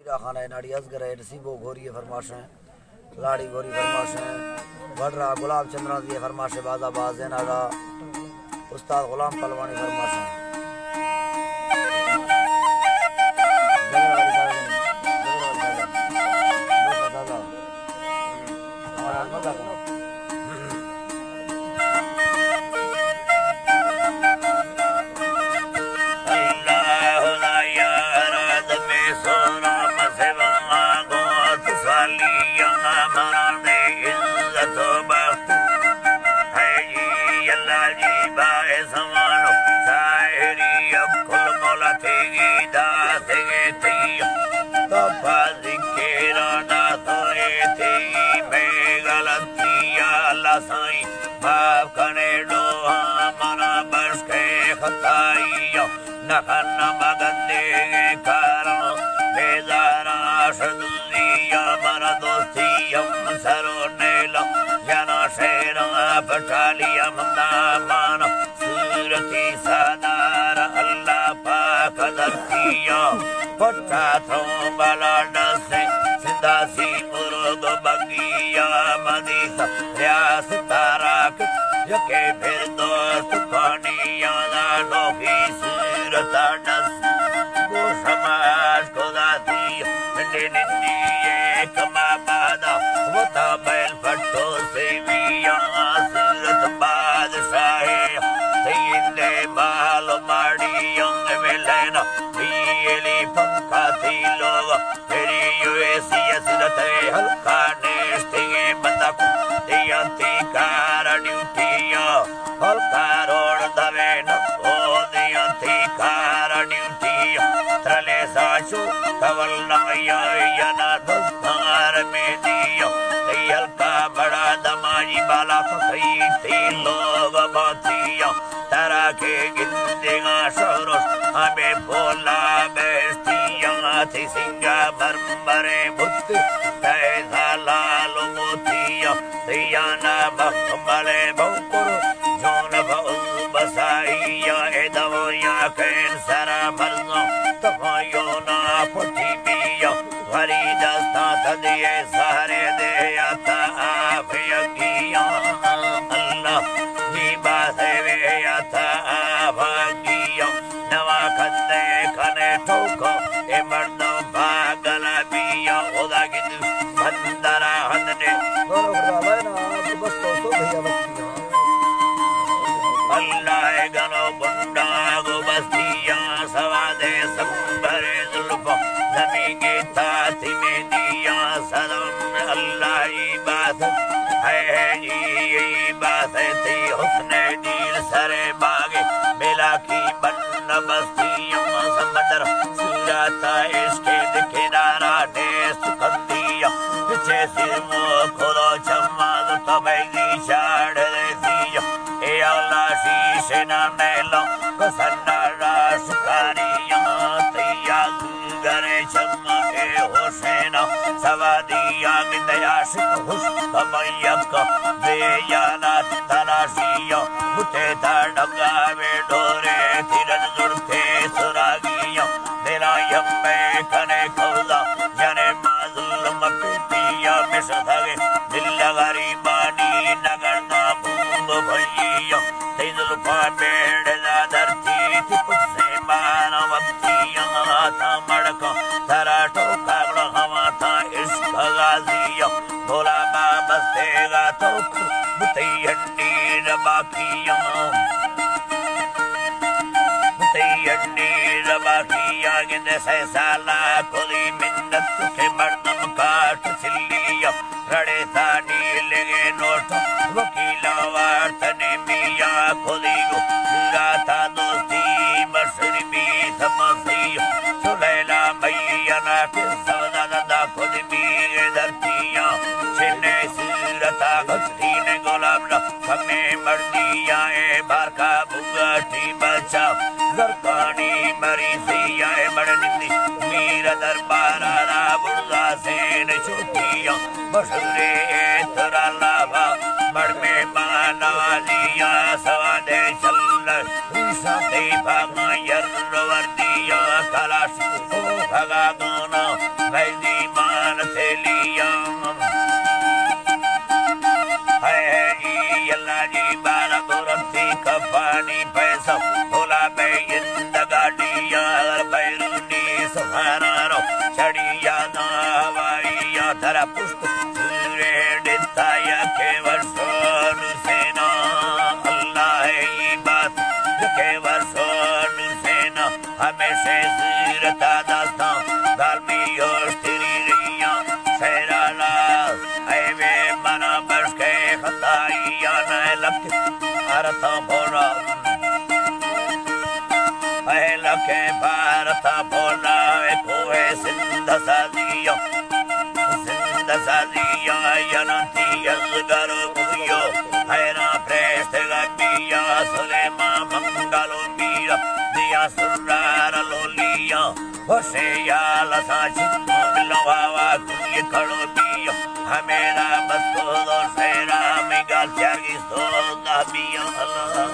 खाना है नाड़ी असगर है नसीबो घोरी फरमाशें लाड़ी घोरी फरमाशें वडरा गुलाब चंद्रा दिए फरमाशें बाजा बाज नागा उस्ताद गुलाम पलवानी फरमाशें नखन्ना मगंदे कारण बेजारा शदुदिया मरा दोस्तियम सरो नेला जना शेरा पटालिया मदामान सूरती सादार अल्लाह पाक दर्तिया पट्टा थो बलाड से सिदासी मुरुद बगिया मदीसा रियास ताराक यके फिर दोस्त पानिया दा नोखी सूरतानस वो समाज को दाती निन्नी एक मामादा वो ताबैल फटो से विया सूरत बादशाहे तैने माल माड़ियों में लेना बियली पंखा थी लोग तेरी यूएसी असरत हल्का नेस्टिंगे बंदा को दियांती कार ड्यूटिया हल्का रोड दवे न ओ दियांती कार ड्यूटिया त्रले साशु कवलना या ना दस्तार में दियो हल्का बड़ा दमाई बाला तो सही थी लोग बातिया तारा के गिंदेगा शोरोश हमें बोला बेस्तिया थी सिंगा मरमरे बुद्ध तैसा लालो मोतिया तियाना मखमले बहुकुरु जोन बहु बसाइया एदवोया कैंसरा मर्जो तफायो ना पुटी बिया भरी दस्ता तदिए सारे दे आता आफियगिया अल्लाह जीबा से वे आता आभागिया नवा खंदे खने ठोको ए मर्दो भागला बिया ओदा गिद बंदरा हंदने अल्लाह गनो बुंडा गो बस्तिया सवादे संभरे जुल्फो जमी के ताती में दिया सदम अल्लाह इबादत है इबादत थी हुस्ने दिल सरे बागे बेला की बन्न बस्तियों समंदर सुराता इसके किनारा देश कंदिया पीछे सिर वो खोलो चम्माद तबैगी शाड़ देसिया ए अल्लाह शीशे ना नेलो कसन्ना राशकारिया तैया गरे चम्मा ए हुसैना सवादिया मिदयाशिक हुस तमयक बेयाना तलाशिया मुते ताड़गा वे डोरे तिरन जुड़ते सुरागिया तेरा यम्मे कने कौला जने माजुलम पिटिया में सधागे दिल गरीबानी नगरना बूंद भैया तेजुल पामेड़ ना धरती थी पुछे माना वक्तिया था मड़का धरा टोका हवा था इश्क गाजिया भोला बाबा तेगा तो मुतैयन्नी रबाकिया मुतैयन्नी रबाकिया गिने से साला कोली मिन्नत के मर्दम काट चिल्लिया रड़े तानी लगे नोट वकीला वार्तने मिया कोली गो गाता दोस्ती मसरी भी समसिया सुलैला मैया ना के सवदा दा कोली भी धरतिया छिने सूरता भक्ति ने गुलाम न हमें मर्दिया ए बार का बुगाटी बचा जरकानी मरी सिया ए बड़निंदी मीरा दरबारा ना बुर्गा से न छुटिया बसुरे तरा लाभा मड़ में मानवालिया सवादे चल ईसा देवा मायर वर्दिया कलाश भगा दोनों पुष्ट सूर्य डिताया के वर्षों सेना अल्लाह है ये बात के वर्षों सेना हमेशा सूरता दास्तां गालमी और तेरी रैया सैराला ऐवे मना बस के खताइया न लग अरता भोला लखे भारत भोला कोए सिंध साजियो यनती असगर बुयो हैरा प्रेस्त गबिया सुलेमा मंगलो मीरा दिया सुरार लोलिया होशे याल साची मिलवावा कुय खड़ो बियो हमेरा बस तो सेरा में गाल त्यागी सो दाबिया अल्लाह